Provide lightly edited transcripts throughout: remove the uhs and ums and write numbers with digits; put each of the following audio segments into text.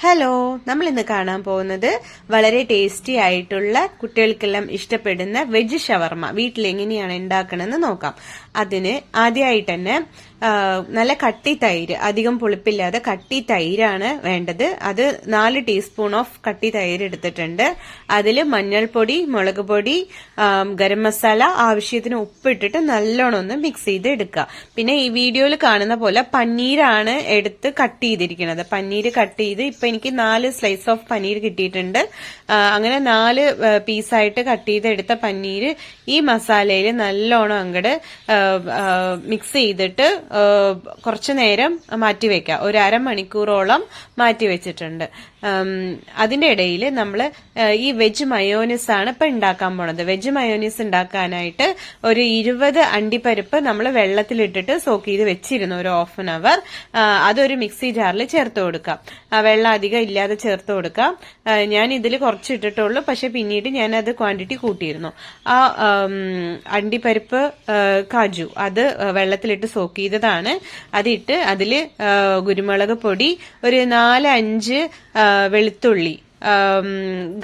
Hello, നമ്മൾ ഇന്ന് കാണാൻ പോകുന്നത് വളരെ ടേസ്റ്റി ആയിട്ടുള്ള കുട്ടികൾക്കെല്ലാം ഇഷ്ടപ്പെടുന്ന വെജ് ഷവർമ വീട്ടിൽ എങ്ങനെയാണ് ഉണ്ടാക്കണമെന്ന് നോക്കാം. അതിന് ആദ്യമായിട്ട് തന്നെ നല്ല കട്ടി തൈര്, അധികം പുളിപ്പില്ലാതെ കട്ടി തൈരാണ് വേണ്ടത്. അത് 4 ടീസ്പൂൺ ഓഫ് കട്ടി തൈര് എടുത്തിട്ടുണ്ട്. അതിൽ മഞ്ഞൾപ്പൊടി, മുളക് പൊടി, ഗരം മസാല, ആവശ്യത്തിന് ഉപ്പിട്ടിട്ട് നല്ലോണം ഒന്ന് മിക്സ് ചെയ്ത് എടുക്കുക. പിന്നെ ഈ വീഡിയോയിൽ കാണുന്ന പോലെ പനീരാണ് എടുത്ത് കട്ട് ചെയ്തിരിക്കുന്നത്. പനീര് കട്ട് ചെയ്ത് ഇപ്പൊ എനിക്ക് 4 സ്ലൈസ് ഓഫ് പനീർ കിട്ടിയിട്ടുണ്ട്. അങ്ങനെ 4 പീസായിട്ട് കട്ട് ചെയ്തെടുത്ത പനീര് ഈ മസാലയിൽ നല്ലോണം അങ്ങോട്ട് മിക്സ് ചെയ്തിട്ട് കുറച്ചു നേരം മാറ്റി വെക്കാം. ഒരു അരമണിക്കൂറോളം മാറ്റി വെച്ചിട്ടുണ്ട്. അതിന്റെ ഇടയിൽ നമ്മൾ ഈ വെജ് മയോനീസ് ആണ് ഇപ്പൊ ഉണ്ടാക്കാൻ പോണത്. വെജ് മയോനീസ് ഉണ്ടാക്കാനായിട്ട് ഒരു 20 അണ്ടിപ്പരിപ്പ് നമ്മൾ വെള്ളത്തിലിട്ടിട്ട് സോക്ക് ചെയ്ത് വെച്ചിരുന്നു ഒരു ½ an hour. അതൊരു മിക്സി ജാറിൽ ചേർത്ത് കൊടുക്കാം. വെള്ളം അധികം ഇല്ലാതെ ചേർത്ത് കൊടുക്കാം. ഞാൻ ഇതിൽ കുറച്ച് ഇട്ടിട്ടുള്ളൂ, പക്ഷെ പിന്നീട് ഞാൻ അത് ക്വാണ്ടിറ്റി കൂട്ടിയിരുന്നു. ആ അണ്ടിപ്പരിപ്പ്, കാജു അത് വെള്ളത്തിലിട്ട് സോക്ക് ചെയ്തതാണ്. അതിട്ട് അതില് കുരുമുളക് പൊടി, ഒരു 4-5 വെളുത്തുള്ളി,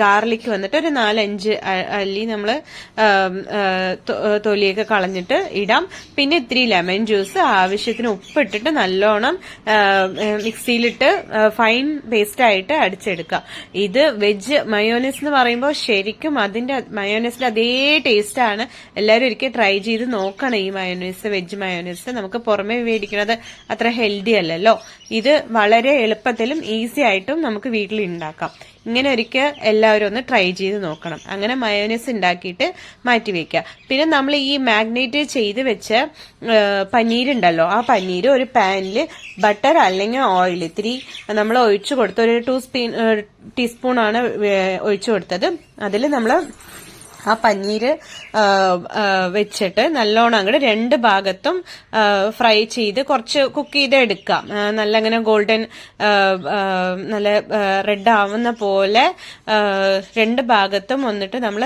ഗാർലിക് വന്നിട്ട് ഒരു 4-5 അല്ലി നമ്മള് തൊലിയൊക്കെ കളഞ്ഞിട്ട് ഇടാം. പിന്നെ ഇത്തിരി ലെമൺ ജ്യൂസ്, ആവശ്യത്തിന് ഉപ്പിട്ടിട്ട് നല്ലോണം മിക്സിയിലിട്ട് ഫൈൻ പേസ്റ്റ് ആയിട്ട് അടിച്ചെടുക്കാം. ഇത് വെജ് മയോനീസ് എന്ന് പറയുമ്പോൾ ശരിക്കും അതിന്റെ മയോനീസിന്റെ അതേ ടേസ്റ്റ് ആണ്. എല്ലാവരും ഒരിക്കൽ ട്രൈ ചെയ്ത് നോക്കണം ഈ മയോനീസ്, വെജ് മയോനീസ്. നമുക്ക് പുറമെ മേടിക്കുന്നത് അത്ര ഹെൽത്തി അല്ലല്ലോ. ഇത് വളരെ എളുപ്പത്തിലും ഈസി ആയിട്ടും നമുക്ക് വീട്ടിൽ ഉണ്ടാക്കാം. ഇങ്ങനെ ഒരിക്കൽ എല്ലാവരും ഒന്ന് ട്രൈ ചെയ്ത് നോക്കണം. അങ്ങനെ മയോനീസ് ഉണ്ടാക്കിയിട്ട് മാറ്റി വെക്കുക. പിന്നെ നമ്മൾ ഈ മാഗ്നേറ്റ് ചെയ്ത് വെച്ച പനീരുണ്ടല്ലോ, ആ പനീര് ഒരു പാനിൽ ബട്ടർ അല്ലെങ്കിൽ ഓയിൽ ഇത്തിരി നമ്മൾ ഒഴിച്ചു കൊടുത്ത് ഒരു 2 ടീസ്പൂൺ ആണ് ഒഴിച്ചു കൊടുത്തത്. അതിൽ നമ്മൾ ആ പനീര് വെച്ചിട്ട് നല്ലോണം അങ്ങോട്ട് 2 ഭാഗത്തും ഫ്രൈ ചെയ്ത് കുറച്ച് കുക്ക് ചെയ്ത് എടുക്കാം. നല്ല അങ്ങനെ ഗോൾഡൻ നല്ല റെഡ് ആവുന്ന പോലെ 2 ഭാഗത്തും വന്നിട്ട് നമ്മൾ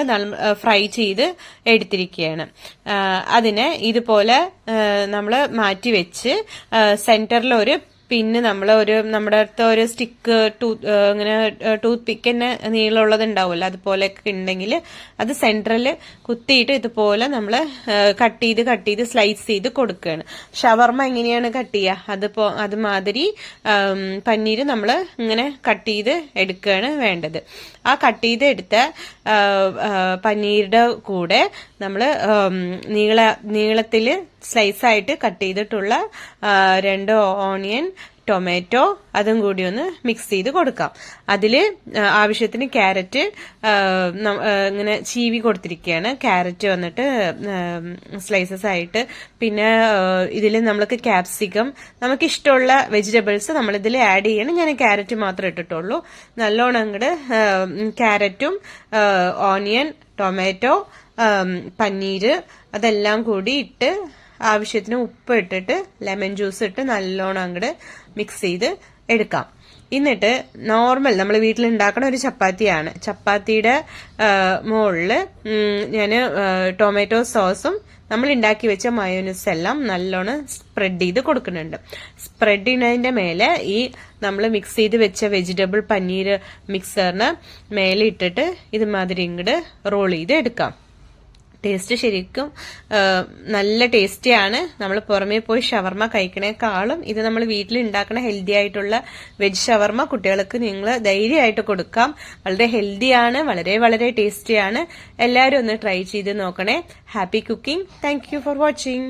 ഫ്രൈ ചെയ്ത് എടുത്തിരിക്കുകയാണ്. അതിനെ ഇതുപോലെ നമ്മൾ മാറ്റി വെച്ച് സെന്ററിൽ ഒരു പിന്നെ നമ്മുടെ അടുത്ത് ഒരു സ്റ്റിക്ക് ഇങ്ങനെ ടൂത്ത് പിക്കിന് നീളമുള്ളത് ഉണ്ടാവുമല്ലോ, അതുപോലെയൊക്കെ ഉണ്ടെങ്കിൽ അത് സെന്ററിൽ കുത്തിയിട്ട് ഇതുപോലെ നമ്മൾ കട്ട് ചെയ്ത് സ്ലൈസ് ചെയ്ത് കൊടുക്കുകയാണ്. ഷവർമ എങ്ങനെയാണ് കട്ട് ചെയ്യുക അതുമാതിരി പനീര് നമ്മൾ ഇങ്ങനെ കട്ട് ചെയ്ത് എടുക്കുകയാണ് വേണ്ടത്. ആ കട്ട് ചെയ്ത് എടുത്ത പനീരുടെ കൂടെ നമ്മൾ നീളത്തില് സ്ലൈസ് ആയിട്ട് കട്ട് ചെയ്തിട്ടുള്ള 2 ഓണിയൻ, ടൊമാറ്റോ അതും കൂടി ഒന്ന് മിക്സ് ചെയ്ത് കൊടുക്കാം. അതില് ആവശ്യത്തിന് ക്യാരറ്റ് ഇങ്ങനെ ചീവി കൊടുത്തിരിക്കുകയാണ്. ക്യാരറ്റ് വന്നിട്ട് സ്ലൈസസ് ആയിട്ട്, പിന്നെ ഇതിൽ നമ്മൾക്ക് ക്യാപ്സിക്കം, നമുക്ക് ഇഷ്ടമുള്ള വെജിറ്റബിൾസ് നമ്മൾ ഇതിൽ ആഡ് ചെയ്യണം. ഞാൻ ക്യാരറ്റ് മാത്രമേ ഇട്ടിട്ടുള്ളൂ. നല്ലോണം അങ്ങോട്ട് ക്യാരറ്റും ഓണിയൻ, ടൊമാറ്റോ, പനീര് അതെല്ലാം കൂടി ഇട്ട് ആവശ്യത്തിന് ഉപ്പ് ഇട്ടിട്ട് ലെമൺ ജ്യൂസ് ഇട്ട് നല്ലോണം അങ്ങോട്ട് മിക്സ് ചെയ്ത് എടുക്കാം. എന്നിട്ട് നോർമൽ നമ്മൾ വീട്ടിൽ ഉണ്ടാക്കുന്ന ഒരു ചപ്പാത്തിയാണ്. ചപ്പാത്തിയുടെ മുകളിൽ ഞാൻ ടൊമാറ്റോ സോസും നമ്മൾ ഉണ്ടാക്കി വെച്ച മയോനീസ് എല്ലാം നല്ലോണം സ്പ്രെഡ് ചെയ്ത് കൊടുക്കുന്നുണ്ട്. സ്പ്രെഡ് ചെയ്യുന്നതിന്റെ മേലെ ഈ നമ്മൾ മിക്സ് ചെയ്ത് വെച്ച വെജിറ്റബിൾ പനീർ മിക്സറിന് മേലെ ഇട്ടിട്ട് ഇതുമാതിരി ഇങ്ങോട്ട് റോൾ ചെയ്ത് എടുക്കാം. ടേസ്റ്റ് ശരിക്കും നല്ല ടേസ്റ്റിയാണ്. നമ്മൾ പുറമേ പോയി ഷവർമ കഴിക്കണേക്കാളും ഇത് നമ്മൾ വീട്ടിൽ ഉണ്ടാക്കുന്ന ഹെൽത്തി ആയിട്ടുള്ള വെജ് ഷവർമ കുട്ടികൾക്ക് നിങ്ങൾ ധൈര്യമായിട്ട് കൊടുക്കാം. വളരെ ഹെൽത്തിയാണ്, വളരെ വളരെ ടേസ്റ്റിയാണ്. എല്ലാവരും ഒന്ന് ട്രൈ ചെയ്ത് നോക്കണേ. Happy cooking. Thank you for watching.